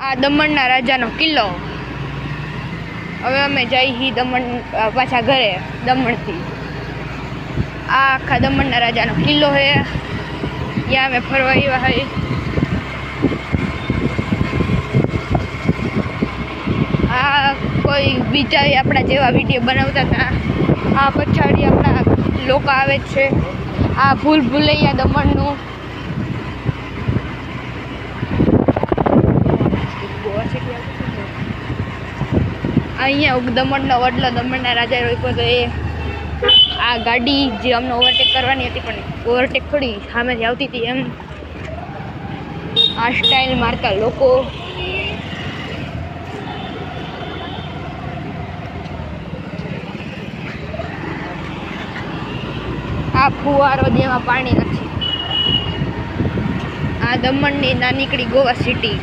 આ દમણના રાજાનો કિલ્લો. હવે અમે જઈ હી દમણ પાછા ઘરે દમણથી. આ આખા દમણના રાજાનો કિલ્લો છે, ત્યાં અમે ફરવા આવ્યા હોય. આ કોઈ બીજા આપણા જેવા વિડીયો બનાવતા હતા. આ પછાડી આપણા લોકો આવે છે. આ ભૂલ ભૂલૈયા દમણનું. અહીંયા દમણનો વડલો દમણના રાજા રોક્યો તો એ આ ગાડી જે અમને ઓવરટેક કરવાની હતી પણ ઓવરટેક થોડી સામેથી આવતી હતી એમ. આ સ્ટાઇલ મારતા લોકો. આ ફુવારો જેમાં પાણી નથી. આ દમણની નાનીકડી ગોવા સિટી.